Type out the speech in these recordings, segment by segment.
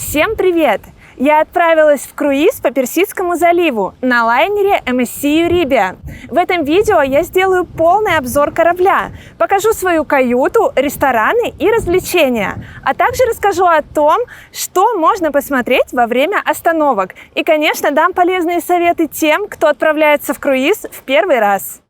Всем привет! Я отправилась в круиз по Персидскому заливу на лайнере MSC Euribia. В этом видео я сделаю полный обзор корабля, покажу свою каюту, рестораны и развлечения, а также расскажу о том, что можно посмотреть во время остановок. И, конечно, дам полезные советы тем, кто отправляется в круиз в первый раз.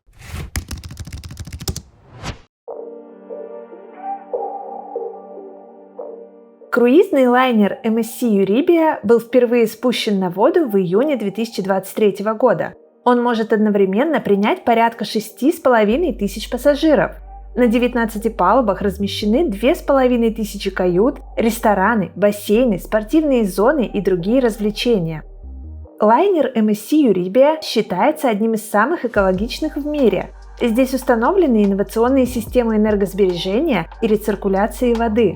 Круизный лайнер MSC Euribia был впервые спущен на воду в июне 2023 года. Он может одновременно принять порядка 6500 пассажиров. На 19 палубах размещены 2500 кают, рестораны, бассейны, спортивные зоны и другие развлечения. Лайнер MSC Euribia считается одним из самых экологичных в мире. Здесь установлены инновационные системы энергосбережения и рециркуляции воды.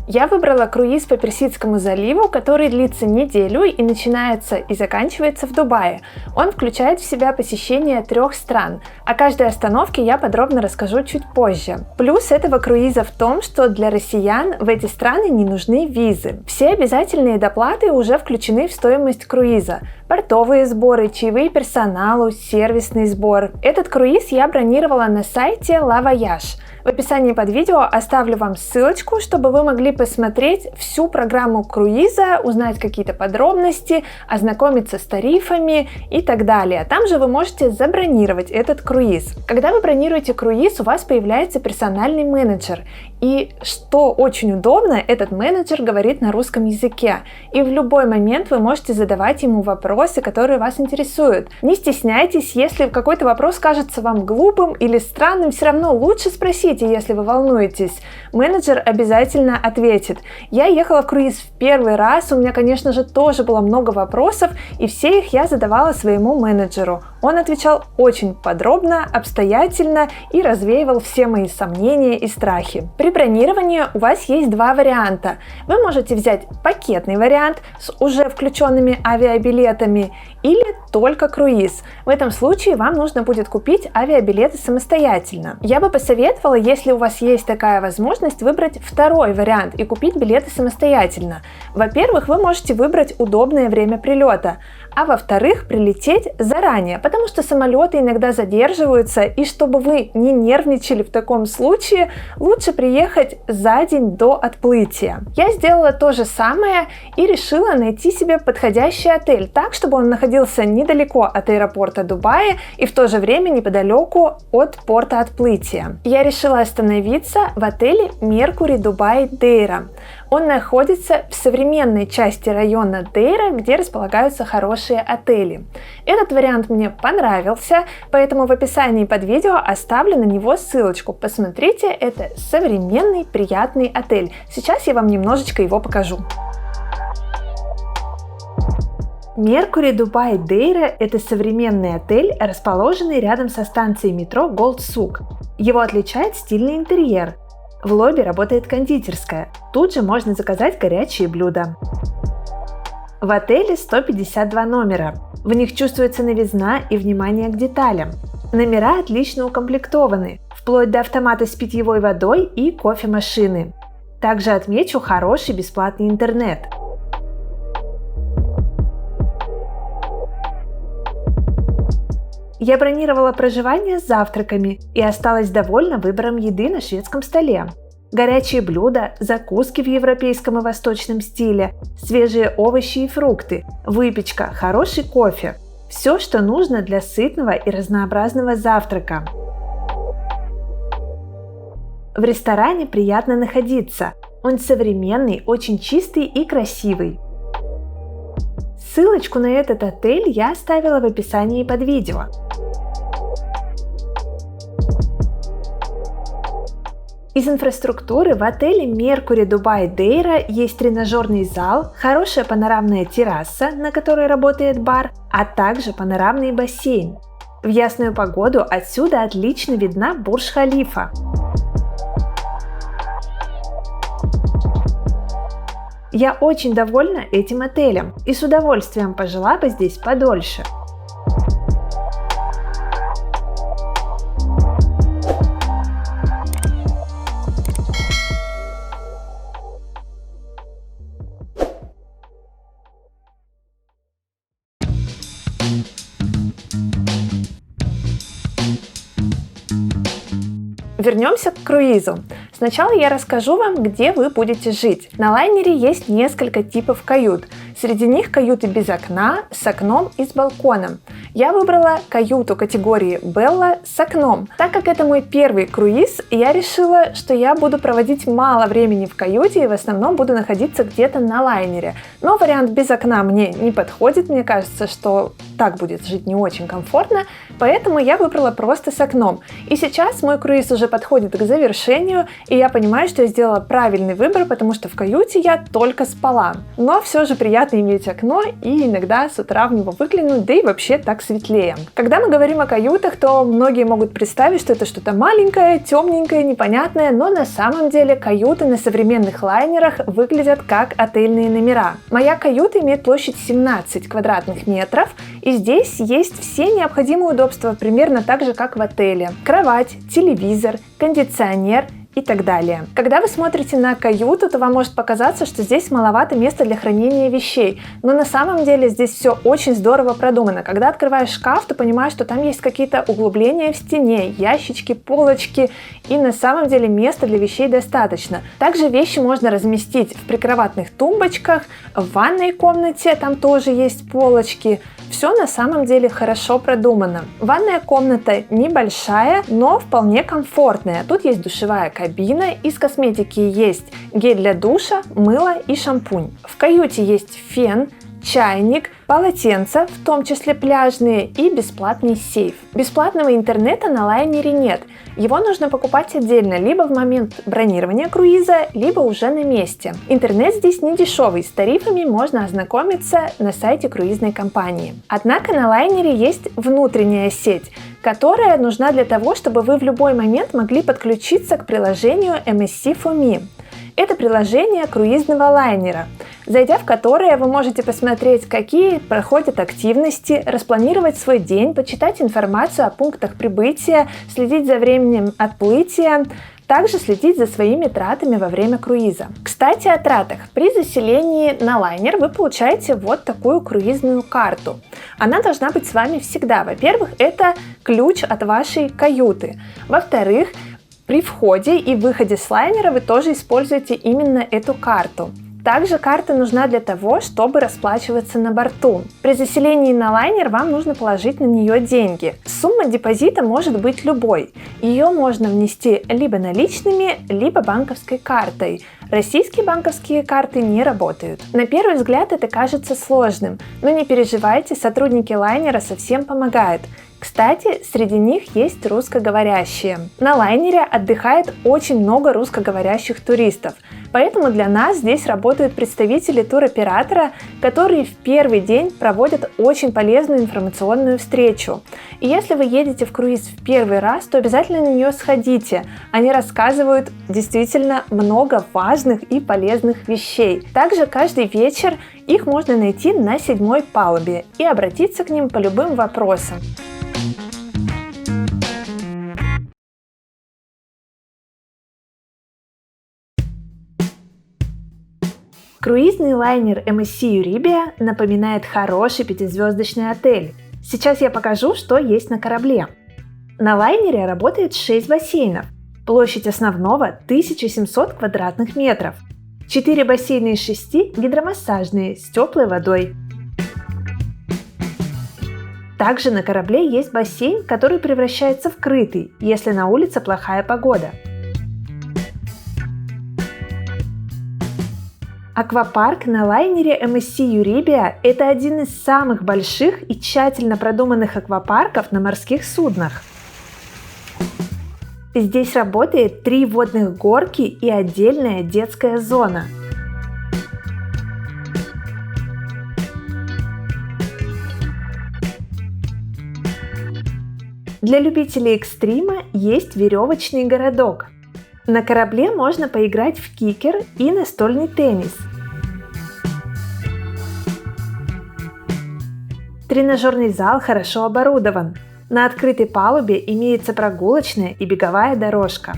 Я выбрала круиз по Персидскому заливу, который длится неделю и начинается и заканчивается в Дубае. Он включает в себя посещение 3 стран. О каждой остановке я подробно расскажу чуть позже. Плюс этого круиза в том, что для россиян в эти страны не нужны визы. Все обязательные доплаты уже включены в стоимость круиза. Портовые сборы, чаевые персоналу, сервисный сбор. Этот круиз я бронировала на сайте La Voyage. В описании под видео оставлю вам ссылочку, чтобы вы могли посмотреть всю программу круиза, узнать какие-то подробности, ознакомиться с тарифами и так далее. Там же вы можете забронировать этот круиз. Когда вы бронируете круиз, у вас появляется персональный менеджер. И что очень удобно, этот менеджер говорит на русском языке. И в любой момент вы можете задавать ему вопросы, которые вас интересуют. Не стесняйтесь, если какой-то вопрос кажется вам глупым или странным, все равно лучше спросите, если вы волнуетесь. Менеджер обязательно ответит. Я ехала в круиз в первый раз, у меня, конечно же, тоже было много вопросов, и все их я задавала своему менеджеру. Он отвечал очень подробно, обстоятельно и развеивал все мои сомнения и страхи. При бронировании у вас есть два варианта. Вы можете взять пакетный вариант с уже включенными авиабилетами или только круиз. В этом случае вам нужно будет купить авиабилеты самостоятельно. Я бы посоветовала, если у вас есть такая возможность, выбрать второй вариант и купить билеты самостоятельно. Во-первых, вы можете выбрать удобное время прилета, а во-вторых, прилететь заранее, потому что самолеты иногда задерживаются, и чтобы вы не нервничали в таком случае, лучше приехать за день до отплытия. Я сделала то же самое и решила найти себе подходящий отель, так, чтобы он находился недалеко от аэропорта Дубая и в то же время неподалеку от порта отплытия. Я решила остановиться в отеле Mercury Dubai Deira. Он находится в современной части района Дейра, где располагаются хорошие отели. Этот вариант мне понравился, поэтому в описании под видео оставлю на него ссылочку. Посмотрите, это современный, приятный отель. Сейчас я вам немножечко его покажу. Mercury Dubai Deira – это современный отель, расположенный рядом со станцией метро Gold Souk. Его отличает стильный интерьер. В лобби работает кондитерская. Тут же можно заказать горячие блюда. В отеле 152 номера. В них чувствуется новизна и внимание к деталям. Номера отлично укомплектованы, вплоть до автомата с питьевой водой и кофемашины. Также отмечу хороший бесплатный интернет. Я бронировала проживание с завтраками и осталась довольна выбором еды на шведском столе. Горячие блюда, закуски в европейском и восточном стиле, свежие овощи и фрукты, выпечка, хороший кофе. Все, что нужно для сытного и разнообразного завтрака. В ресторане приятно находиться. Он современный, очень чистый и красивый. Ссылочку на этот отель я оставила в описании под видео. Из инфраструктуры в отеле Mercury Dubai Deira есть тренажерный зал, хорошая панорамная терраса, на которой работает бар, а также панорамный бассейн. В ясную погоду отсюда отлично видна Бурдж-Халифа. Я очень довольна этим отелем и с удовольствием пожила бы здесь подольше. Вернемся к круизу. Сначала я расскажу вам, где вы будете жить. На лайнере есть несколько типов кают. Среди них каюты без окна, с окном и с балконом. Я выбрала каюту категории Bella с окном. Так как это мой первый круиз, я решила, что я буду проводить мало времени в каюте и в основном буду находиться где-то на лайнере. Но вариант без окна мне не подходит, мне кажется, что так будет жить не очень комфортно, поэтому я выбрала просто с окном. И сейчас мой круиз уже подходит к завершению, и я понимаю, что я сделала правильный выбор, потому что в каюте я только спала. Но все же приятно иметь окно и иногда с утра в него выглянуть, да и вообще так светлее. Когда мы говорим о каютах, то многие могут представить, что это что-то маленькое, темненькое, непонятное, но на самом деле каюты на современных лайнерах выглядят как отельные номера. Моя каюта имеет площадь 17 квадратных метров, и здесь есть все необходимые удобства, примерно так же, как в отеле. Кровать, телевизор, кондиционер и так далее. Когда вы смотрите на каюту, то вам может показаться, что здесь маловато места для хранения вещей, но на самом деле здесь все очень здорово продумано. Когда открываешь шкаф, то понимаешь, что там есть какие-то углубления в стене, ящички, полочки, и на самом деле места для вещей достаточно. Также вещи можно разместить в прикроватных тумбочках, в ванной комнате, там тоже есть полочки. Все на самом деле хорошо продумано. Ванная комната небольшая, но вполне комфортная. Тут есть душевая кабина, из косметики есть гель для душа, мыло и шампунь. В каюте есть фен, чайник, полотенца, в том числе пляжные, и бесплатный сейф. Бесплатного интернета на лайнере нет. Его нужно покупать отдельно, либо в момент бронирования круиза, либо уже на месте. Интернет здесь не дешевый, с тарифами можно ознакомиться на сайте круизной компании. Однако на лайнере есть внутренняя сеть, которая нужна для того, чтобы вы в любой момент могли подключиться к приложению MSC4Me. Это приложение круизного лайнера, зайдя в которое вы можете посмотреть, какие проходят активности, распланировать свой день, почитать информацию о пунктах прибытия, следить за временем отплытия, также следить за своими тратами во время круиза. Кстати, о тратах. При заселении на лайнер вы получаете вот такую круизную карту. Она должна быть с вами всегда. Во-первых, это ключ от вашей каюты. Во-вторых, при входе и выходе с лайнера вы тоже используете именно эту карту. Также карта нужна для того, чтобы расплачиваться на борту. При заселении на лайнер вам нужно положить на нее деньги. Сумма депозита может быть любой. Ее можно внести либо наличными, либо банковской картой. Российские банковские карты не работают. На первый взгляд это кажется сложным, но не переживайте, сотрудники лайнера совсем помогают. Кстати, среди них есть русскоговорящие. На лайнере отдыхает очень много русскоговорящих туристов, поэтому для нас здесь работают представители туроператора, которые в первый день проводят очень полезную информационную встречу. И если вы едете в круиз в первый раз, то обязательно на нее сходите. Они рассказывают действительно много важных и полезных вещей. Также каждый вечер их можно найти на 7-й палубе и обратиться к ним по любым вопросам. Круизный лайнер MSC Euribia напоминает хороший 5-звездочный отель. Сейчас я покажу, что есть на корабле. На лайнере работает 6 бассейнов. Площадь основного 1700 квадратных метров. 4 бассейна из 6 гидромассажные с теплой водой. Также на корабле есть бассейн, который превращается в крытый, если на улице плохая погода. Аквапарк на лайнере MSC Euribia – это один из самых больших и тщательно продуманных аквапарков на морских суднах. Здесь работает 3 водных горки и отдельная детская зона. Для любителей экстрима есть веревочный городок. На корабле можно поиграть в кикер и настольный теннис. Тренажерный зал хорошо оборудован. На открытой палубе имеется прогулочная и беговая дорожка.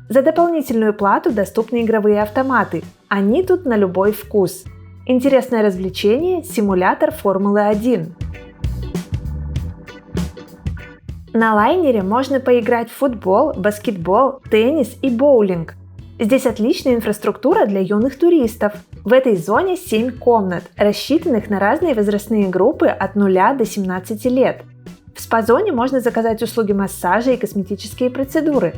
За дополнительную плату доступны игровые автоматы. Они тут на любой вкус. Интересное развлечение – симулятор Формулы 1. На лайнере можно поиграть в футбол, баскетбол, теннис и боулинг. Здесь отличная инфраструктура для юных туристов. В этой зоне 7 комнат, рассчитанных на разные возрастные группы от 0 до 17 лет. В спа-зоне можно заказать услуги массажа и косметические процедуры.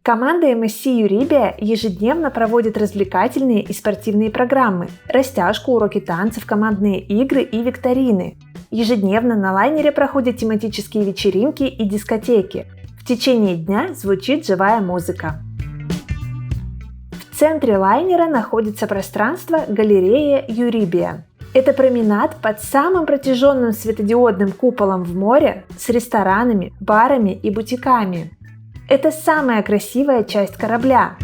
Команда MSC Euribia ежедневно проводит развлекательные и спортивные программы, растяжку, уроки танцев, командные игры и викторины. Ежедневно на лайнере проходят тематические вечеринки и дискотеки. В течение дня звучит живая музыка. В центре лайнера находится пространство галерея Euribia. Это променад под самым протяженным светодиодным куполом в море с ресторанами, барами и бутиками. Это самая красивая часть корабля.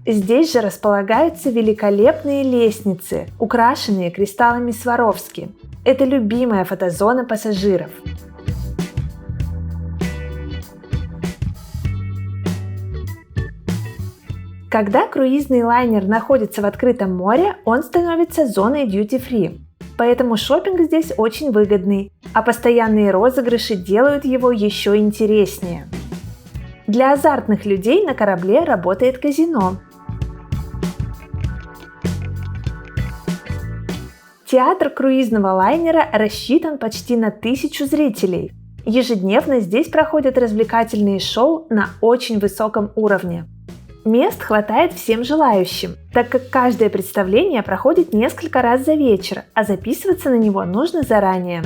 Здесь же располагаются великолепные лестницы, украшенные кристаллами Сваровски. Это любимая фотозона пассажиров. Когда круизный лайнер находится в открытом море, он становится зоной duty-free. Поэтому шопинг здесь очень выгодный, а постоянные розыгрыши делают его еще интереснее. Для азартных людей на корабле работает казино. Театр круизного лайнера рассчитан почти на 1000 зрителей. Ежедневно здесь проходят развлекательные шоу на очень высоком уровне. Мест хватает всем желающим, так как каждое представление проходит несколько раз за вечер, а записываться на него нужно заранее.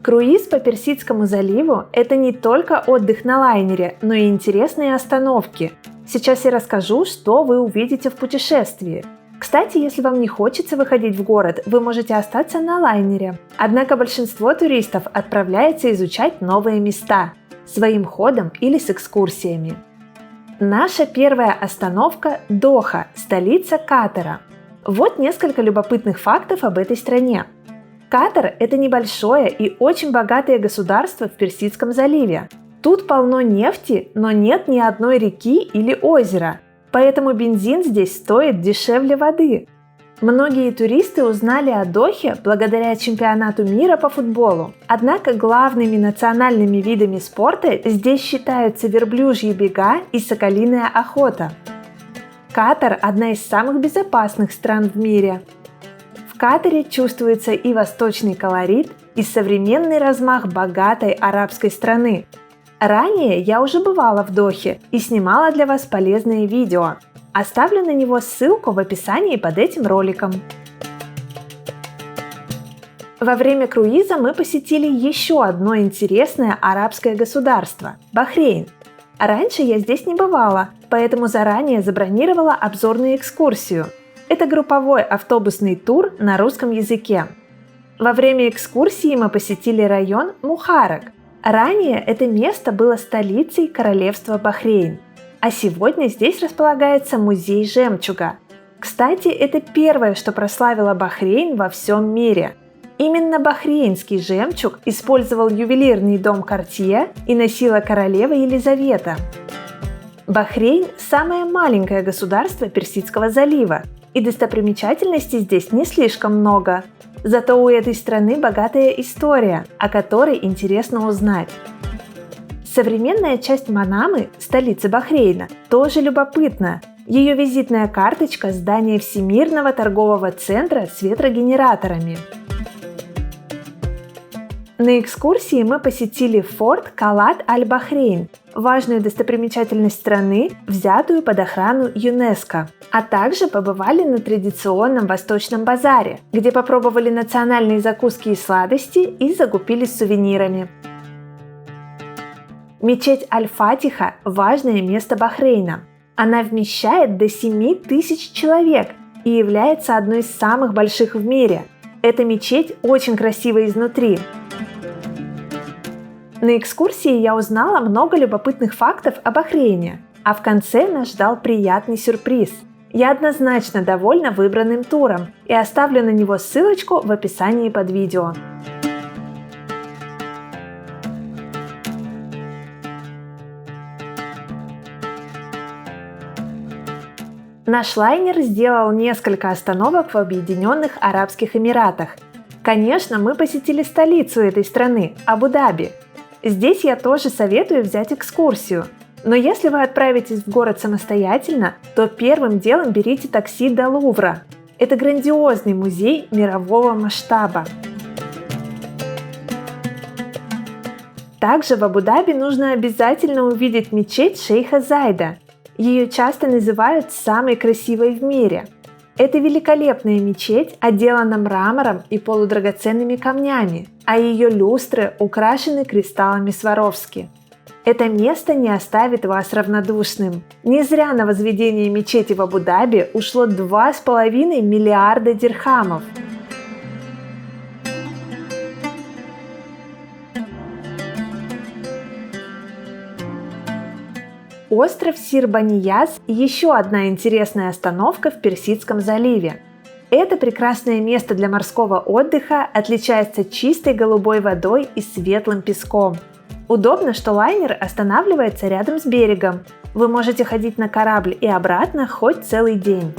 Круиз по Персидскому заливу – это не только отдых на лайнере, но и интересные остановки. Сейчас я расскажу, что вы увидите в путешествии. Кстати, если вам не хочется выходить в город, вы можете остаться на лайнере. Однако большинство туристов отправляется изучать новые места своим ходом или с экскурсиями. Наша первая остановка – Доха, столица Катара. Вот несколько любопытных фактов об этой стране. Катар – это небольшое и очень богатое государство в Персидском заливе. Тут полно нефти, но нет ни одной реки или озера. Поэтому бензин здесь стоит дешевле воды. Многие туристы узнали о Дохе благодаря чемпионату мира по футболу. Однако главными национальными видами спорта здесь считаются верблюжьи бега и соколиная охота. Катар – одна из самых безопасных стран в мире. В Катаре чувствуется и восточный колорит, и современный размах богатой арабской страны. Ранее я уже бывала в Дохе и снимала для вас полезные видео. Оставлю на него ссылку в описании под этим роликом. Во время круиза мы посетили еще одно интересное арабское государство – Бахрейн. Раньше я здесь не бывала, поэтому заранее забронировала обзорную экскурсию. Это групповой автобусный тур на русском языке. Во время экскурсии мы посетили район Мухаррак. Ранее это место было столицей королевства Бахрейн, а сегодня здесь располагается музей жемчуга. Кстати, это первое, что прославило Бахрейн во всем мире. Именно бахрейнский жемчуг использовал ювелирный дом Cartier и носила королева Елизавета. Бахрейн – самое маленькое государство Персидского залива, и достопримечательностей здесь не слишком много. Зато у этой страны богатая история, о которой интересно узнать. Современная часть Манамы, столицы Бахрейна, тоже любопытна. Ее визитная карточка – здание Всемирного торгового центра с ветрогенераторами. На экскурсии мы посетили форт Калат Аль-Бахрейн, важную достопримечательность страны, взятую под охрану ЮНЕСКО. А также побывали на традиционном восточном базаре, где попробовали национальные закуски и сладости и закупились сувенирами. Мечеть Аль-Фатиха – важное место Бахрейна. Она вмещает до 7000 человек и является одной из самых больших в мире. Эта мечеть очень красивая изнутри. На экскурсии я узнала много любопытных фактов о Бахрейне, а в конце нас ждал приятный сюрприз. Я однозначно довольна выбранным туром и оставлю на него ссылочку в описании под видео. Наш лайнер сделал несколько остановок в Объединенных Арабских Эмиратах. Конечно, мы посетили столицу этой страны – Абу-Даби. Здесь я тоже советую взять экскурсию. Но если вы отправитесь в город самостоятельно, то первым делом берите такси до Лувра. Это грандиозный музей мирового масштаба. Также в Абу-Даби нужно обязательно увидеть мечеть шейха Зайда. Ее часто называют самой красивой в мире. Это великолепная мечеть отделана мрамором и полудрагоценными камнями, а ее люстры украшены кристаллами Сваровски. Это место не оставит вас равнодушным. Не зря на возведение мечети в Абу-Даби ушло 2,5 миллиарда дирхамов. Остров Сир-Банияз – еще одна интересная остановка в Персидском заливе. Это прекрасное место для морского отдыха отличается чистой голубой водой и светлым песком. Удобно, что лайнер останавливается рядом с берегом. Вы можете ходить на корабль и обратно хоть целый день.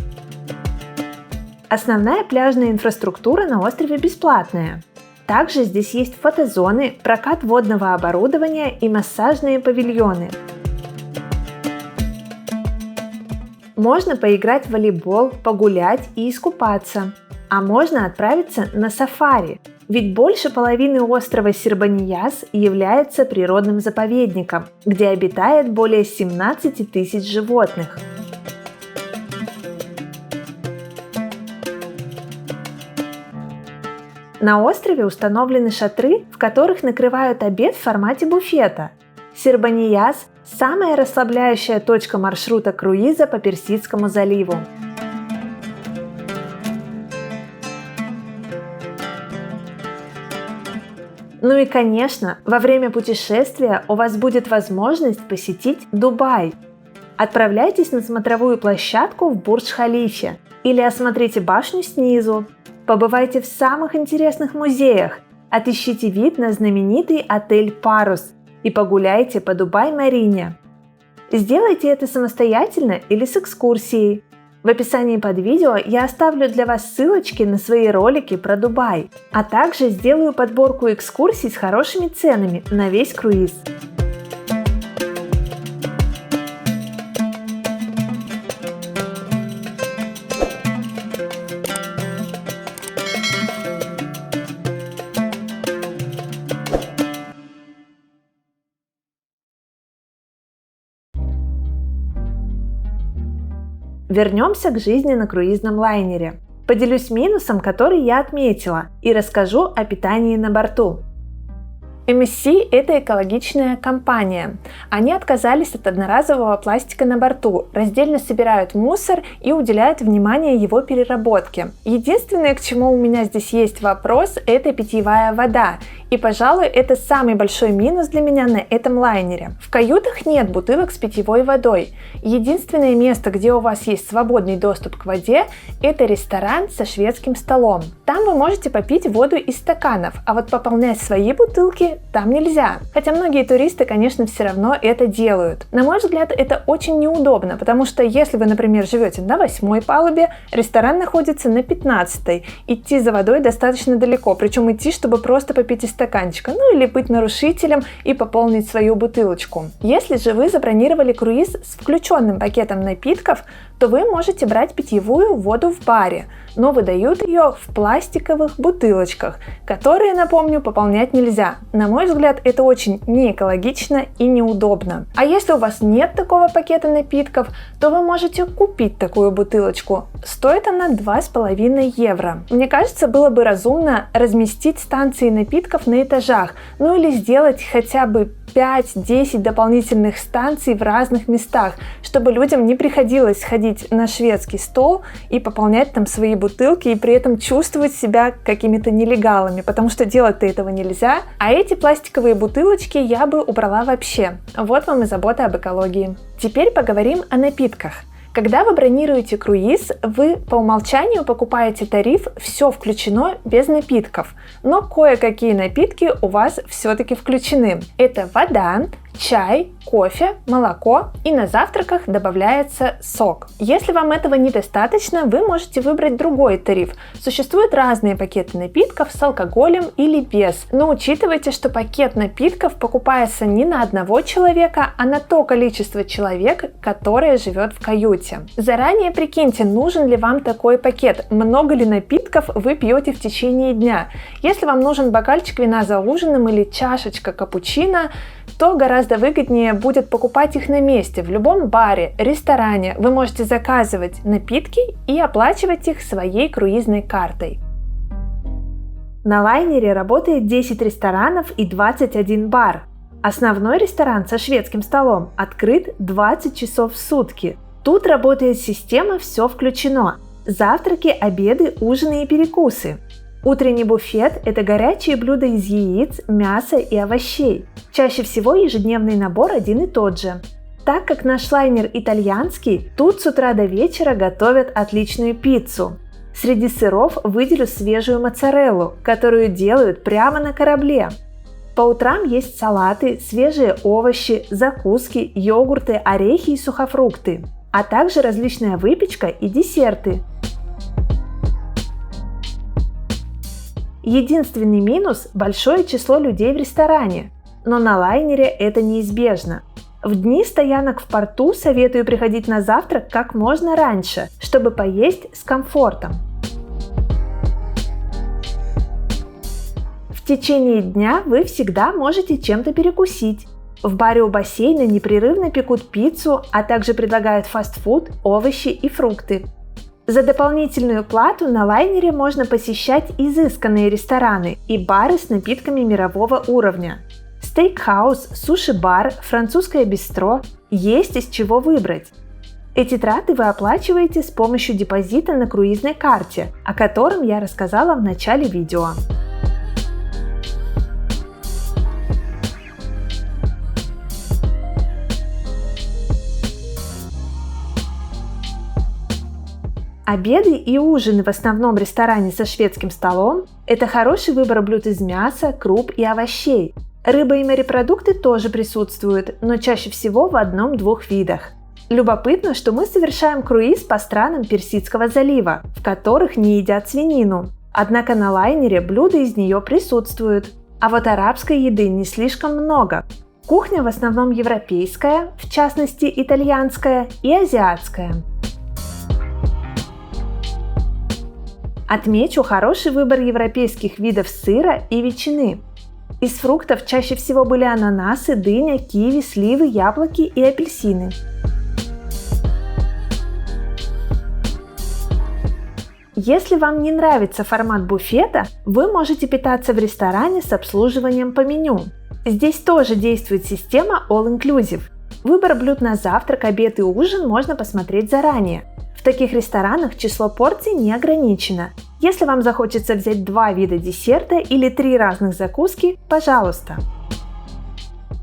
Основная пляжная инфраструктура на острове бесплатная. Также здесь есть фотозоны, прокат водного оборудования и массажные павильоны. Можно поиграть в волейбол, погулять и искупаться. А можно отправиться на сафари, ведь больше половины острова Сир-Банияз является природным заповедником, где обитает более 17 тысяч животных. На острове установлены шатры, в которых накрывают обед в формате буфета. Сир-Банияз – самая расслабляющая точка маршрута круиза по Персидскому заливу. Ну и, конечно, во время путешествия у вас будет возможность посетить Дубай. Отправляйтесь на смотровую площадку в Бурдж-Халифе или осмотрите башню снизу. Побывайте в самых интересных музеях, отыщите вид на знаменитый отель «Парус» и погуляйте по Дубай-Марине. Сделайте это самостоятельно или с экскурсией. В описании под видео я оставлю для вас ссылочки на свои ролики про Дубай, а также сделаю подборку экскурсий с хорошими ценами на весь круиз. Вернемся к жизни на круизном лайнере. Поделюсь минусом, который я отметила, и расскажу о питании на борту. MSC – это экологичная компания. Они отказались от одноразового пластика на борту, раздельно собирают мусор и уделяют внимание его переработке. Единственное, к чему у меня здесь есть вопрос – это питьевая вода. И, пожалуй, это самый большой минус для меня на этом лайнере. В каютах нет бутылок с питьевой водой. Единственное место, где у вас есть свободный доступ к воде, это ресторан со шведским столом. Там вы можете попить воду из стаканов, а вот пополнять свои бутылки там нельзя. Хотя многие туристы, конечно, все равно это делают. На мой взгляд, это очень неудобно, потому что если вы, например, живете на 8-й палубе, ресторан находится на 15-й. Идти за водой достаточно далеко, причем идти, чтобы просто попить из стаканчика, ну или быть нарушителем и пополнить свою бутылочку. Если же вы забронировали круиз с включенным пакетом напитков, то вы можете брать питьевую воду в баре, но выдают ее в пластиковых бутылочках, которые, напомню, пополнять нельзя. На мой взгляд, это очень неэкологично и неудобно. А если у вас нет такого пакета напитков, то вы можете купить такую бутылочку. Стоит она 2,5 евро. Мне кажется, было бы разумно разместить станции напитков на этажах, ну или сделать хотя бы 5-10 дополнительных станций в разных местах, чтобы людям не приходилось ходить на шведский стол и пополнять там свои бутылки и при этом чувствовать себя какими-то нелегалами, потому что делать-то этого нельзя, а эти пластиковые бутылочки я бы убрала вообще. Вот вам и забота об экологии. Теперь поговорим о напитках. Когда вы бронируете круиз, вы по умолчанию покупаете тариф «Все включено» без напитков, но кое-какие напитки у вас все-таки включены. Это вода, чай, кофе, молоко и на завтраках добавляется сок. Если вам этого недостаточно, вы можете выбрать другой тариф. Существуют разные пакеты напитков с алкоголем или без, но учитывайте, что пакет напитков покупается не на одного человека, а на то количество человек, которое живет в каюте. Заранее прикиньте, нужен ли вам такой пакет, много ли напитков вы пьете в течение дня. Если вам нужен бокальчик вина за ужином или чашечка капучино, то гораздо выгоднее будет покупать их на месте, в любом баре, ресторане. Вы можете заказывать напитки и оплачивать их своей круизной картой. На лайнере работает 10 ресторанов и 21 бар. Основной ресторан со шведским столом открыт 20 часов в сутки. Тут работает система «Все включено». Завтраки, обеды, ужины и перекусы. Утренний буфет – это горячие блюда из яиц, мяса и овощей. Чаще всего ежедневный набор один и тот же. Так как наш лайнер итальянский, тут с утра до вечера готовят отличную пиццу. Среди сыров выделю свежую моцареллу, которую делают прямо на корабле. По утрам есть салаты, свежие овощи, закуски, йогурты, орехи и сухофрукты, а также различная выпечка и десерты. Единственный минус – большое число людей в ресторане, но на лайнере это неизбежно. В дни стоянок в порту советую приходить на завтрак как можно раньше, чтобы поесть с комфортом. В течение дня вы всегда можете чем-то перекусить. В баре у бассейна непрерывно пекут пиццу, а также предлагают фастфуд, овощи и фрукты. За дополнительную плату на лайнере можно посещать изысканные рестораны и бары с напитками мирового уровня. Стейкхаус, суши-бар, французское бистро – есть из чего выбрать. Эти траты вы оплачиваете с помощью депозита на круизной карте, о котором я рассказала в начале видео. Обеды и ужины в основном ресторане со шведским столом – это хороший выбор блюд из мяса, круп и овощей. Рыба и морепродукты тоже присутствуют, но чаще всего в одном-двух видах. Любопытно, что мы совершаем круиз по странам Персидского залива, в которых не едят свинину. Однако на лайнере блюда из нее присутствуют. А вот арабской еды не слишком много. Кухня в основном европейская, в частности итальянская и азиатская. Отмечу хороший выбор европейских видов сыра и ветчины. Из фруктов чаще всего были ананасы, дыня, киви, сливы, яблоки и апельсины. Если вам не нравится формат буфета, вы можете питаться в ресторане с обслуживанием по меню. Здесь тоже действует система All Inclusive. Выбор блюд на завтрак, обед и ужин можно посмотреть заранее. В таких ресторанах число порций не ограничено. Если вам захочется взять 2 вида десерта или 3 разных закуски, пожалуйста.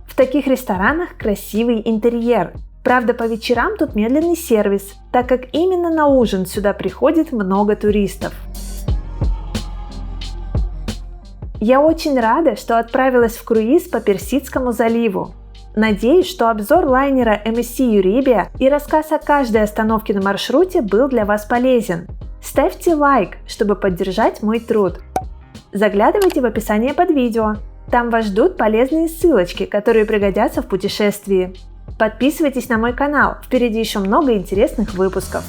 В таких ресторанах красивый интерьер. Правда, по вечерам тут медленный сервис, так как именно на ужин сюда приходит много туристов. Я очень рада, что отправилась в круиз по Персидскому заливу. Надеюсь, что обзор лайнера MSC Euribia и рассказ о каждой остановке на маршруте был для вас полезен. Ставьте лайк, чтобы поддержать мой труд. Заглядывайте в описание под видео. Там вас ждут полезные ссылочки, которые пригодятся в путешествии. Подписывайтесь на мой канал, впереди еще много интересных выпусков.